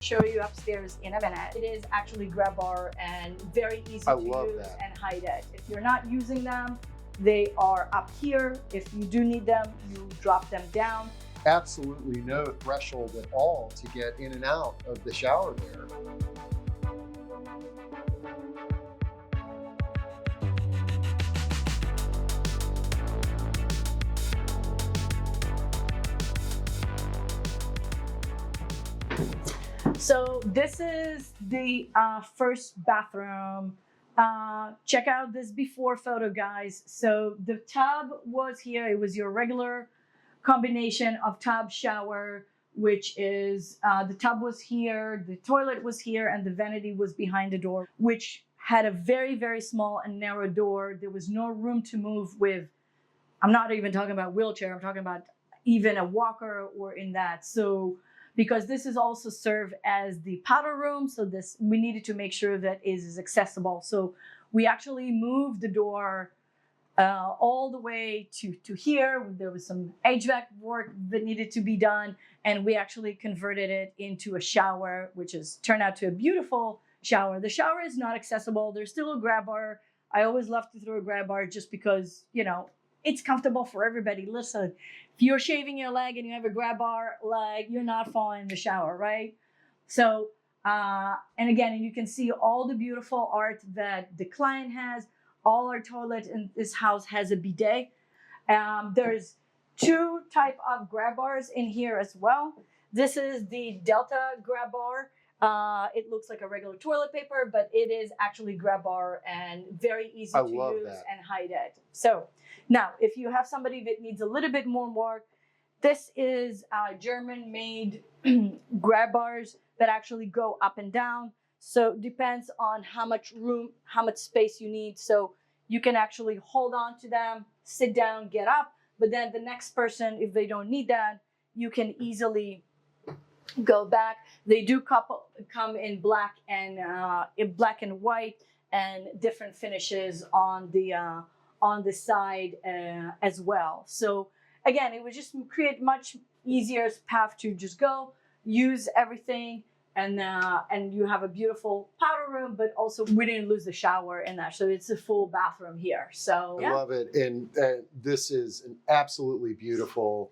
Show you upstairs in a minute. It is actually grab bar and very easy to use and hide it. If you're not using them, they are up here. If you do need them, you drop them down. Absolutely no threshold at all to get in and out of the shower there. So this is the first bathroom. Check out this before photo, guys. So the tub was here. It was your regular combination of tub shower, which is the tub was here, the toilet was here, and the vanity was behind the door, which had a very, very small and narrow door. There was no room to move with, I'm not even talking about wheelchair, I'm talking about even a walker or in that. So because this is also served as the powder room, so this we needed to make sure that it is accessible. So we actually moved the door all the way to here. There was some HVAC work that needed to be done, and we actually converted it into a shower, which has turned out to a beautiful shower. The shower is not accessible. There's still a grab bar. I always love to throw a grab bar just because, you know, it's comfortable for everybody. Listen, if you're shaving your leg and you have a grab bar leg, you're not falling in the shower, right? So, and again, you can see all the beautiful art that the client has. All our toilet in this house has a bidet. There's two type of grab bars in here as well. This is the Delta grab bar. It looks like a regular toilet paper, but it is actually grab bar and very easy to use and hide it. So now, if you have somebody that needs a little bit more work, this is German-made grab bars that actually go up and down. So it depends on how much room, how much space you need. So you can actually hold on to them, sit down, get up. But then the next person, if they don't need that, you can easily go back. They do come in black and white and different finishes on the side as well. So again, it would just create much easier path to just go use everything. And you have a beautiful powder room, but also we didn't lose the shower in that. So it's a full bathroom here. So I love it. And this is an absolutely beautiful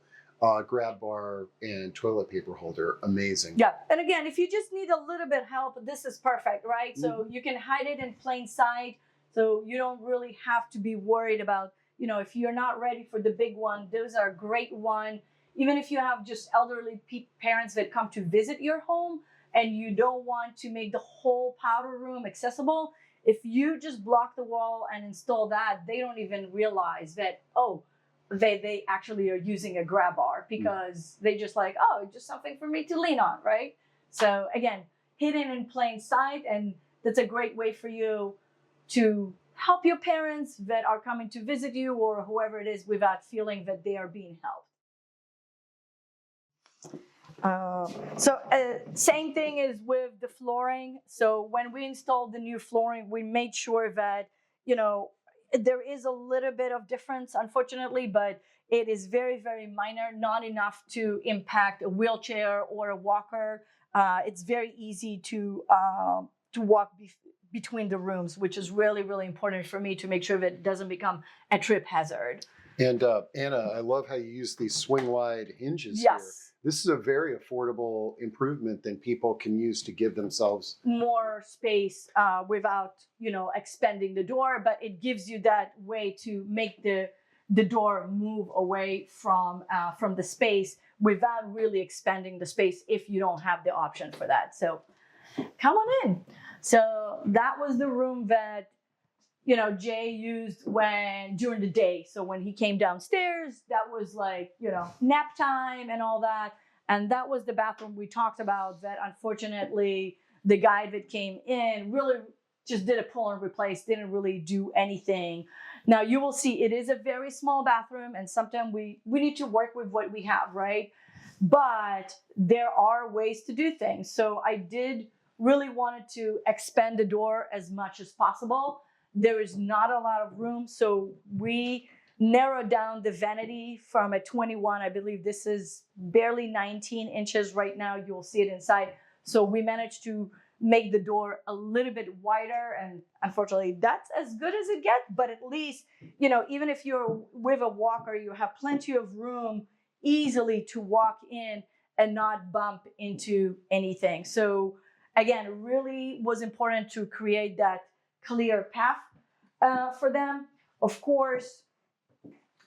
grab bar and toilet paper holder. Amazing. Yeah. And again, if you just need a little bit help, this is perfect, right? So you can hide it in plain sight. So you don't really have to be worried about, you know, if you're not ready for the big one, those are a great one. Even if you have just elderly parents that come to visit your home, and you don't want to make the whole powder room accessible, if you just block the wall and install that, they don't even realize that, oh, they actually are using a grab bar, because they just like, oh, just something for me to lean on, right? So again, hidden in plain sight, and that's a great way for you to help your parents that are coming to visit you or whoever it is without feeling that they are being helped. Same thing is with the flooring. So when we installed the new flooring, we made sure that, you know, there is a little bit of difference, unfortunately, but it is very, very minor, not enough to impact a wheelchair or a walker. It's very easy to walk between the rooms, which is really, really important for me to make sure that it doesn't become a trip hazard. And Anna, I love how you use these swing wide hinges here. This is a very affordable improvement that people can use to give themselves more space without, you know, expanding the door, but it gives you that way to make the door move away from the space without really expanding the space if you don't have the option for that. So come on in. So that was the room that, you know, Jay used during the day. So when he came downstairs, that was like, you know, nap time and all that. And that was the bathroom we talked about that unfortunately the guy that came in really just did a pull and replace, didn't really do anything. Now you will see it is a very small bathroom, and sometimes we need to work with what we have, right? But there are ways to do things. So I did really wanted to expand the door as much as possible. There is not a lot of room, so we narrowed down the vanity from a 21. I believe this is barely 19 inches right now. You'll see it inside. So we managed to make the door a little bit wider, and unfortunately that's as good as it gets, but at least, even if you're with a walker, you have plenty of room easily to walk in and not bump into anything. So again, it really was important to create that clear path for them. Of course,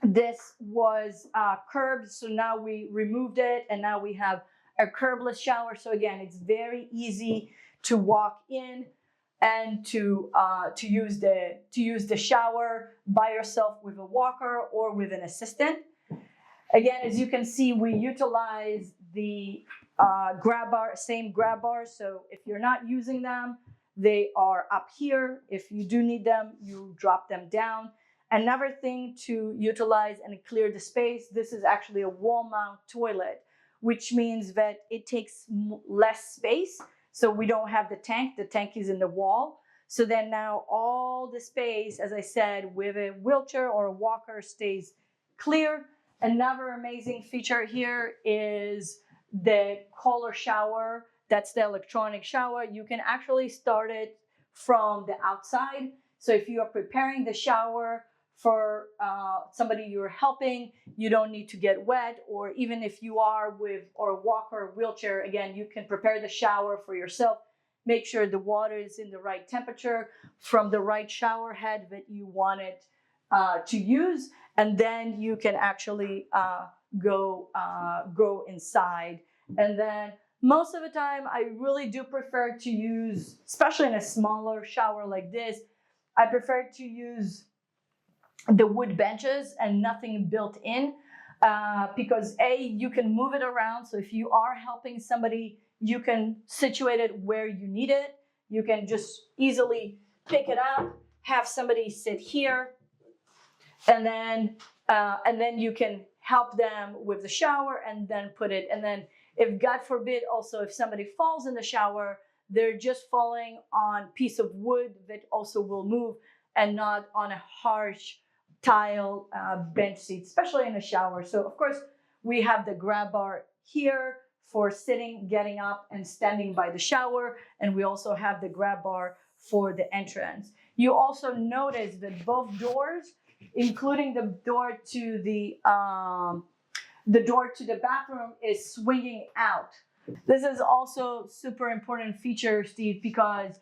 this was curbed, so now we removed it, and now we have a curbless shower. So again, it's very easy to walk in and to use the shower by yourself with a walker or with an assistant. Again, as you can see, we utilize the same grab bars. So if you're not using them, they are up here. If you do need them, you drop them down. Another thing to utilize and clear the space, this is actually a wall mount toilet, which means that it takes less space. So we don't have the tank is in the wall. So then now all the space, as I said, with a wheelchair or a walker stays clear. Another amazing feature here is the color shower. That's the electronic shower. You can actually start it from the outside. So if you are preparing the shower for somebody you're helping, you don't need to get wet. Or even if you are with or a walker or wheelchair, again, you can prepare the shower for yourself. Make sure the water is in the right temperature from the right shower head that you want it to use, and then you can actually go inside. And then most of the time, I really do prefer to use, especially in a smaller shower like this, I prefer to use the wood benches and nothing built in, because you can move it around. So if you are helping somebody, you can situate it where you need it. You can just easily pick it up, have somebody sit here, and then you can help them with the shower and then put it. And then if God forbid, also if somebody falls in the shower, they're just falling on a piece of wood that also will move and not on a harsh tile bench seat, especially in a shower. So of course we have the grab bar here for sitting, getting up, and standing by the shower. And we also have the grab bar for the entrance. You also notice that both doors, including the door to the bathroom, is swinging out. This is also super important feature, Steve, because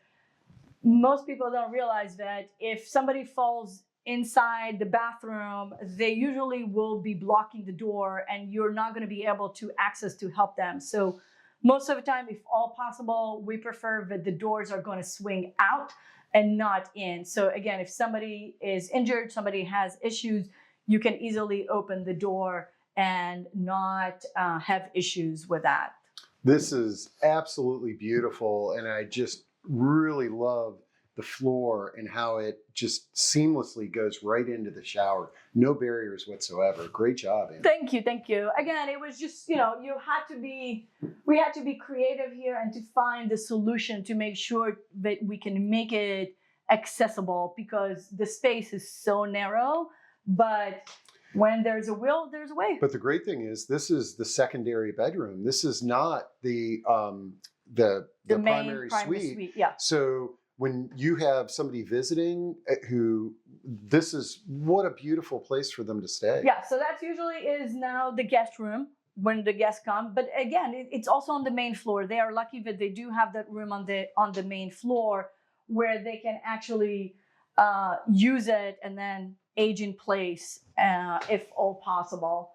most people don't realize that if somebody falls inside the bathroom, they usually will be blocking the door and you're not going to be able to access to help them. So most of the time, if all possible, we prefer that the doors are going to swing out and not in. So again, if somebody is injured, somebody has issues, you can easily open the door and not have issues with that. This is absolutely beautiful, and I just really love the floor and how it just seamlessly goes right into the shower. No barriers whatsoever. Great job, Anne. Thank you. Again, it was just, we had to be creative here and to find the solution to make sure that we can make it accessible, because the space is so narrow, but when there's a will, there's a way. But the great thing is, this is the secondary bedroom. This is not the primary suite. Yeah. So when you have somebody visiting what a beautiful place for them to stay. Yeah. So that usually is now the guest room when the guests come. But again, it's also on the main floor. They are lucky that they do have that room on the main floor where they can actually use it and then age in place if all possible.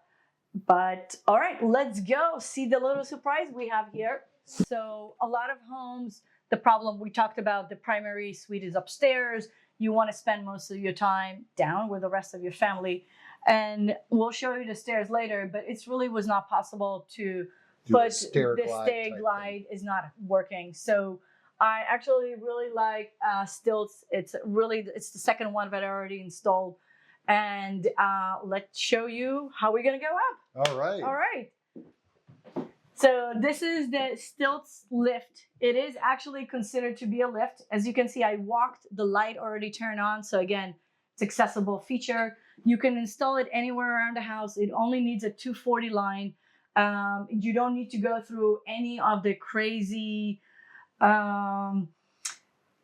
But all right, let's go see the little surprise we have here. So a lot of homes, the problem we talked about, the primary suite is upstairs. You want to spend most of your time down with the rest of your family. And we'll show you the stairs later, but it really was not possible to put the stair glide is not working. So I actually really like stilts. It's the second one that I already installed. And let's show you how we're going to go up. All right. So this is the stilts lift. It is actually considered to be a lift. As you can see, I walked, the light already turned on. So again, it's accessible feature. You can install it anywhere around the house. It only needs a 240 line. You don't need to go through any of the crazy um,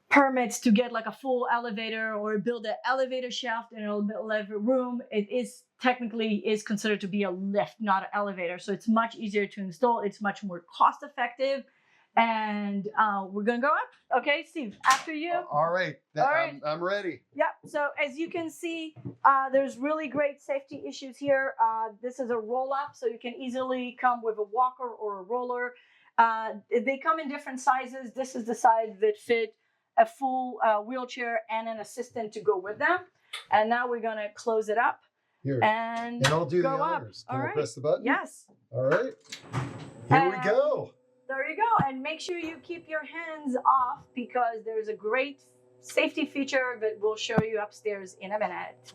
permits to get like a full elevator or build an elevator shaft in a elevator room. It is technically is considered to be a lift, not an elevator. So it's much easier to install. It's much more cost effective. And we're gonna go up. Okay, Steve, after you. All right. All right. I'm ready. Yep. So as you can see, there's really great safety issues here. This is a roll up, so you can easily come with a walker or a roller. They come in different sizes. This is the size that fit a full wheelchair and an assistant to go with them. And now we're gonna close it up. Here. And I'll do go the up. honors. Can All I right. press the button? Yes. All right. Here we go. There you go. And make sure you keep your hands off because there's a great safety feature that we'll show you upstairs in a minute.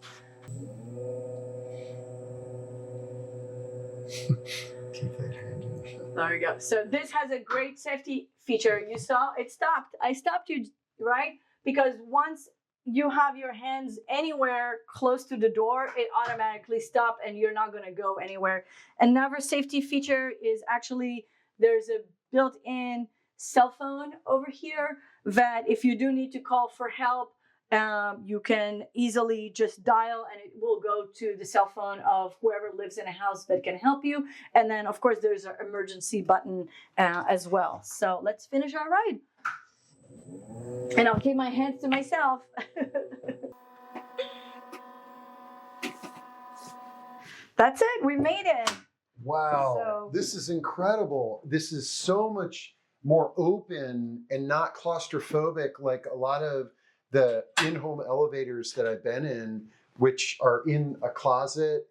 Keep that hand in. There you go. So this has a great safety feature. You saw it stopped. I stopped you, right? Because once you have your hands anywhere close to the door, it automatically stops and you're not going to go anywhere. Another safety feature is actually there's a built-in cell phone over here that if you do need to call for help, you can easily just dial and it will go to the cell phone of whoever lives in a house that can help you. And then, of course, there's an emergency button as well. So let's finish our ride. And I'll keep my hands to myself. That's it. We made it. Wow. So- This is incredible. This is so much more open and not claustrophobic like a lot of the in-home elevators that I've been in, which are in a closet,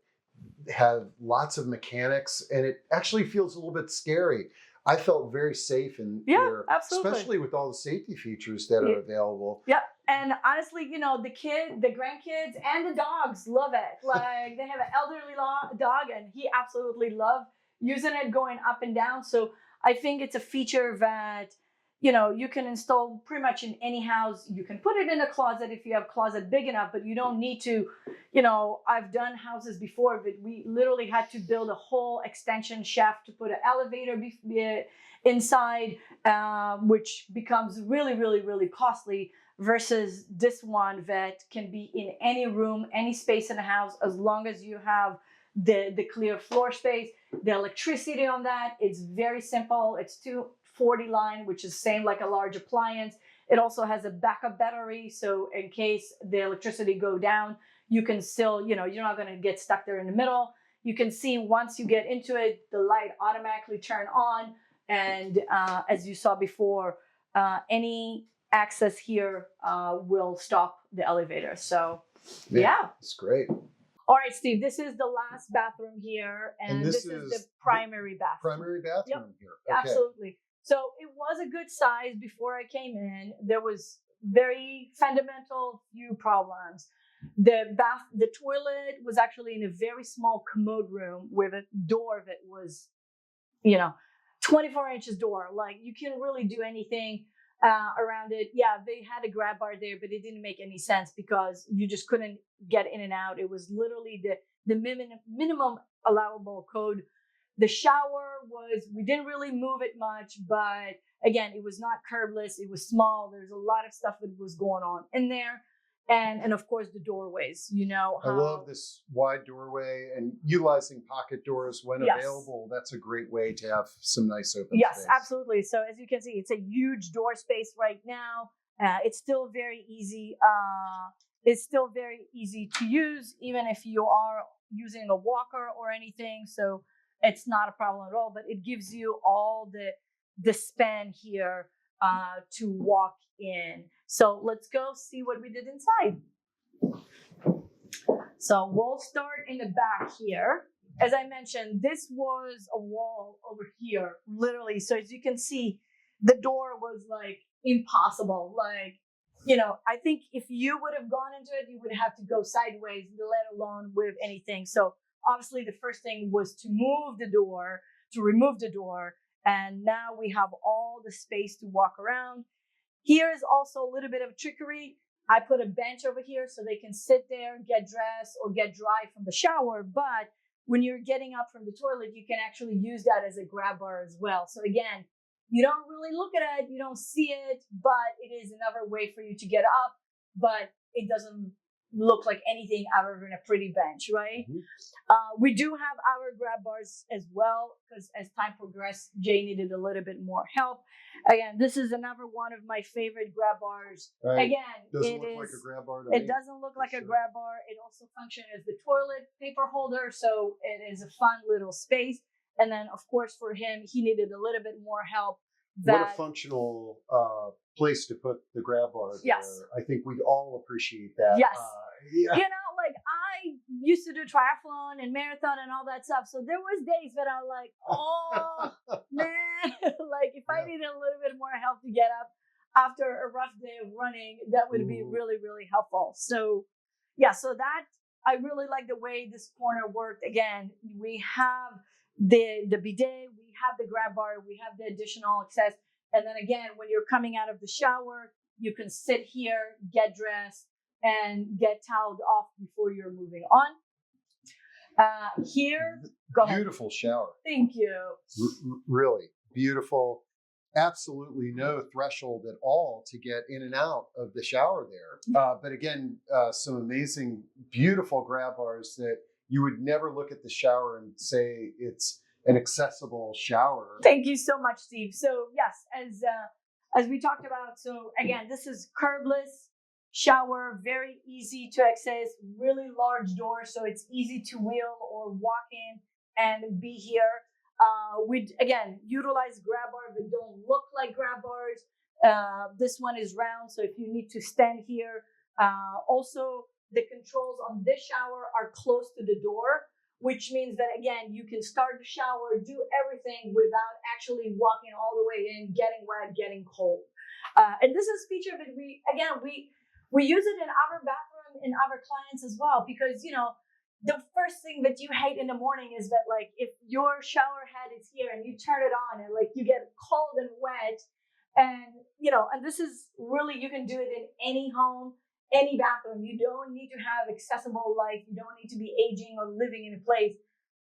have lots of mechanics, and it actually feels a little bit scary. I felt very safe in here, absolutely. especially with all the safety features that are available. Yeah, and honestly, you know, the grandkids, and the dogs love it. Like they have an elderly dog, and he absolutely loved using it, going up and down. So I think it's a feature that, you know, you can install pretty much in any house. You can put it in a closet if you have a closet big enough, but you don't need to, you know, I've done houses before, but we literally had to build a whole extension shaft to put an elevator inside, which becomes really, really, really costly versus this one that can be in any room, any space in the house, as long as you have the clear floor space. The electricity on that, it's very simple. It's 240 line, which is same like a large appliance. It also has a backup battery, so in case the electricity go down, you can still, you know, you're not going to get stuck there in the middle. You can see once you get into it, the light automatically turn on, and as you saw before, any access here will stop the elevator. So yeah, It's great. all right, Steve, this is the last bathroom here, and this is the primary bathroom. Primary bathroom here. Okay. Absolutely. So it was a good size before I came in. There was very fundamental few problems. The toilet was actually in a very small commode room with a door that was, you know, 24 inches door. Like you can't really do anything around it. Yeah, they had a grab bar there, but it didn't make any sense because you just couldn't get in and out. It was literally the minimum allowable code. The shower we didn't really move it much, but again, it was not curbless. It was small. There's a lot of stuff that was going on in there. And of course the doorways, you know. I love this wide doorway and utilizing pocket doors when available. That's a great way to have some nice open space. Absolutely. So as you can see, it's a huge door space right now. It's still very easy. It's still very easy to use, even if you are using a walker or anything. So it's not a problem at all, but it gives you all the span here to walk in. So let's go see what we did inside. So we'll start in the back here. As I mentioned, this was a wall over here, literally. So as you can see, the door was like impossible. Like, you know, I think if you would have gone into it, you would have to go sideways, let alone with anything. So obviously the first thing was to remove the door. And now we have all the space to walk around. Here is also a little bit of trickery. I put a bench over here so they can sit there, get dressed, or get dry from the shower. But when you're getting up from the toilet, you can actually use that as a grab bar as well. So again, you don't really look at it, you don't see it, but it is another way for you to get up, but it doesn't look like anything other than a pretty bench, right? We do have our grab bars as well, because as time progressed, Jay needed a little bit more help. Again, this is another one of my favorite grab bars. Right. Again, Doesn't look like a grab bar to it me. doesn't look like a sure. grab bar. It also functions as the toilet paper holder, so it is a fun little space. And then, of course, for him, he needed a little bit more help. What a functional place to put the grab bar there. Yes. I think we all appreciate that. Yes. Yeah. You know, like I used to do triathlon and marathon and all that stuff. So there was days that I was like, oh, man, like if I needed a little bit more help to get up after a rough day of running, that would be really, really helpful. So yeah, so that, I really like the way this corner worked. Again, we have the bidet, we have the grab bar, we have the additional access. And then again, when you're coming out of the shower, you can sit here, get dressed, and get toweled off before you're moving on. Here, go ahead. Beautiful shower. Thank you. Really beautiful. Absolutely no threshold at all to get in and out of the shower there. But again, some amazing, beautiful grab bars that you would never look at the shower and say it's an accessible shower. Thank you so much, Steve. So yes, as we talked about, so again, this is curbless shower, very easy to access, really large door, so it's easy to wheel or walk in and be here. We again utilize grab bars that don't look like grab bars. This one is round, so if you need to stand here, also the controls on this shower are close to the door, which means that again you can start the shower, do everything without actually walking all the way in, getting wet, getting cold. And this is a feature that we use it in our bathroom in our clients as well, because you know the first thing that you hate in the morning is that like if your shower head is here and you turn it on and like you get cold and wet, and you know, and this is really, you can do it in any home, any bathroom. You don't need to have accessible light. You don't need to be aging or living in a place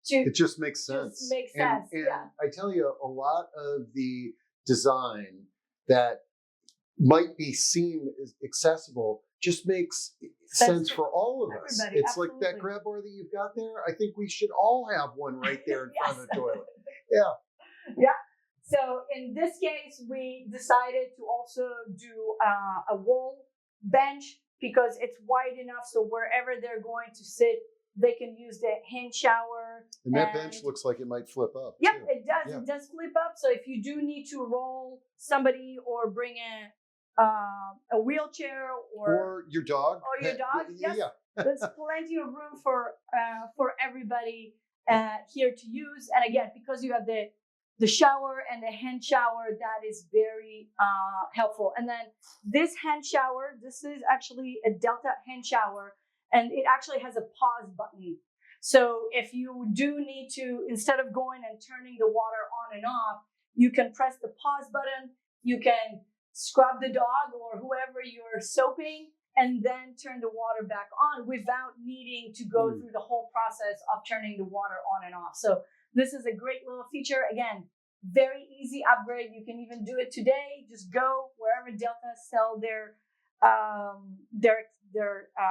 to. It just makes sense. And yeah. I tell you, a lot of the design that might be seen as accessible just makes sense for all of us. Everybody, it's absolutely. like that grab bar that you've got there. I think we should all have one right there in front of the toilet. Yeah. Yeah. So in this case, we decided to also do a wall bench because it's wide enough so wherever they're going to sit, they can use the hand shower. And that bench looks like it might flip up. Yep, too. it does. Yeah. It does flip up. So if you do need to roll somebody or bring a wheelchair or your dog. Or your dog. Yes. Yeah. There's plenty of room for everybody here to use. And again, because you have the shower and the hand shower, that is very helpful. And then this hand shower, this is actually a Delta hand shower, and it actually has a pause button. So if you do need to, instead of going and turning the water on and off, you can press the pause button. You can scrub the dog or whoever you're soaping, and then turn the water back on without needing to go through the whole process of turning the water on and off. So this is a great little feature. Again, very easy upgrade. You can even do it today. Just go wherever Delta sell their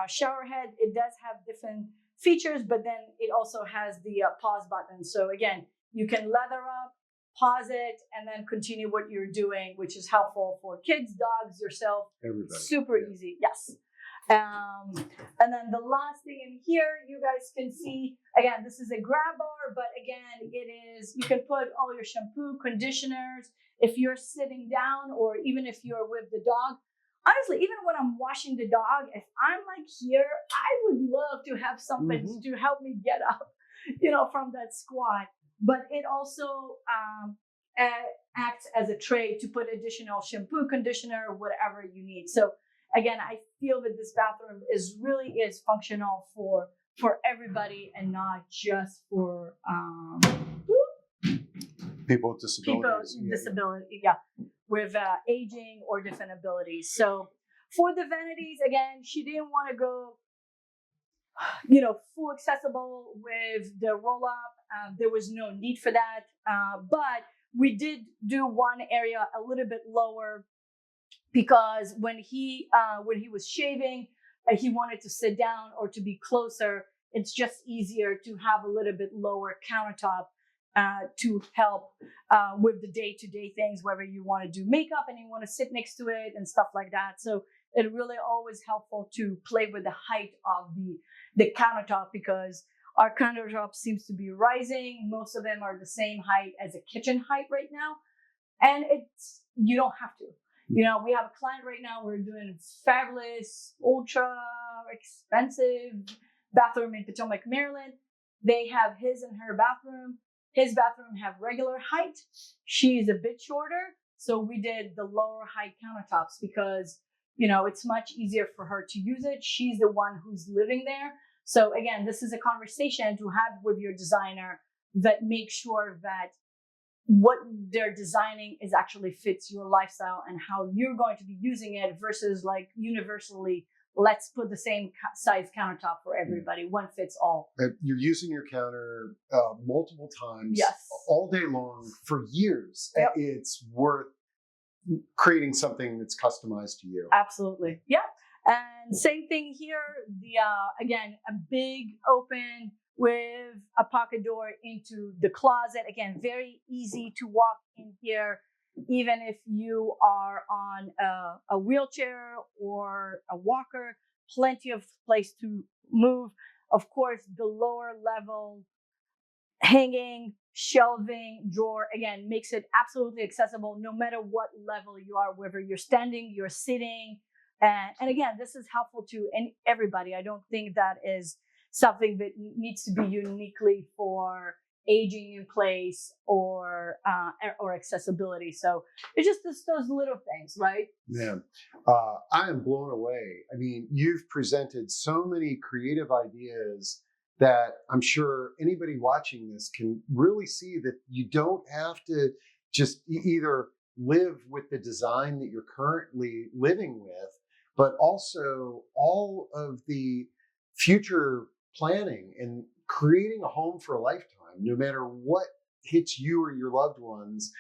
shower head. It does have different features, but then it also has the pause button. So again, you can leather up, pause it, and then continue what you're doing, which is helpful for kids, dogs, yourself. Everybody. Super easy. Yes. And then the last thing in here, you guys can see, again, this is a grab bar, but again, it is, you can put all your shampoo, conditioners, if you're sitting down or even if you're with the dog. Honestly, even when I'm washing the dog, if I'm like here, I would love to have something to help me get up, you know, from that squat. But it also acts as a tray to put additional shampoo, conditioner, whatever you need. So again, I feel that this bathroom really is functional for everybody and not just for people with disabilities. With aging or different abilities. So for the vanities, again, she didn't want to go full accessible with the roll up. There was no need for that. But we did do one area a little bit lower because when he was shaving, he wanted to sit down or to be closer. It's just easier to have a little bit lower countertop to help with the day-to-day things, whether you want to do makeup and you want to sit next to it and stuff like that. So it really always helpful to play with the height of the countertop, because our countertop seems to be rising. Most of them are the same height as a kitchen height right now. And you don't have to. We have a client right now, we're doing fabulous, ultra expensive bathroom in Potomac, Maryland. They have his and her bathroom. His bathroom have regular height. She's a bit shorter. So we did the lower height countertops because, it's much easier for her to use it. She's the one who's living there. So again, this is a conversation to have with your designer that makes sure that what they're designing is actually fits your lifestyle and how you're going to be using it versus like universally, let's put the same size countertop for everybody. One fits all. You're using your counter multiple times, yes, all day long for years. Yep. It's worth creating something that's customized to you. Absolutely. Yeah. And same thing here. Again, a big open with a pocket door into the closet. Again, very easy to walk in here, even if you are on a wheelchair or a walker, plenty of place to move. Of course, the lower level hanging, shelving, drawer, again, makes it absolutely accessible no matter what level you are, whether you're standing, you're sitting. And again, this is helpful to everybody. I don't think that is something that needs to be uniquely for aging in place or accessibility. So it's just those little things, right? Yeah. I am blown away. I mean, you've presented so many creative ideas that I'm sure anybody watching this can really see that you don't have to just either live with the design that you're currently living with, but also all of the future planning and creating a home for a lifetime, no matter what hits you or your loved ones,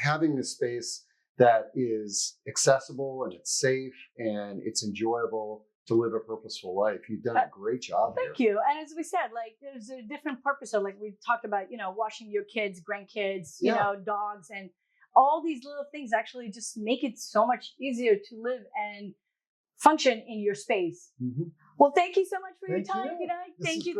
having this space that is accessible and it's safe and it's enjoyable to live a purposeful life. You've done a great job. Thank you. And as we said, like there's a different purpose. So like we talked about, washing your kids, grandkids, dogs, and all these little things actually just make it so much easier to live and function in your space. Mm-hmm. Well, thank you so much for your time tonight. Thank you.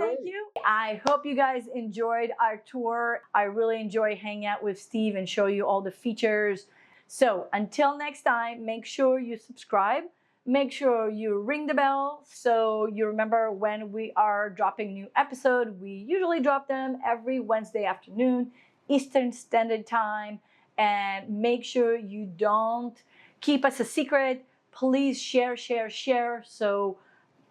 I hope you guys enjoyed our tour. I really enjoy hanging out with Steve and show you all the features. So until next time, make sure you subscribe. Make sure you ring the bell so you remember when we are dropping new episode. We usually drop them every Wednesday afternoon, Eastern Standard Time. And make sure you don't keep us a secret. Please share so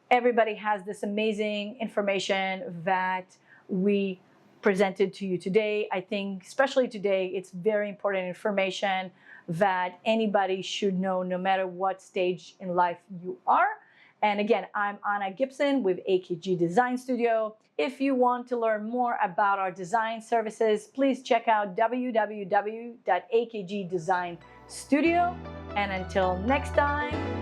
everybody has this amazing information that we presented to you today. I think especially today, it's very important information that anybody should know no matter what stage in life you are. And again, I'm Anna Gibson with AKG Design Studio. If you want to learn more about our design services, please check out www.akgdesignstudio. And until next time,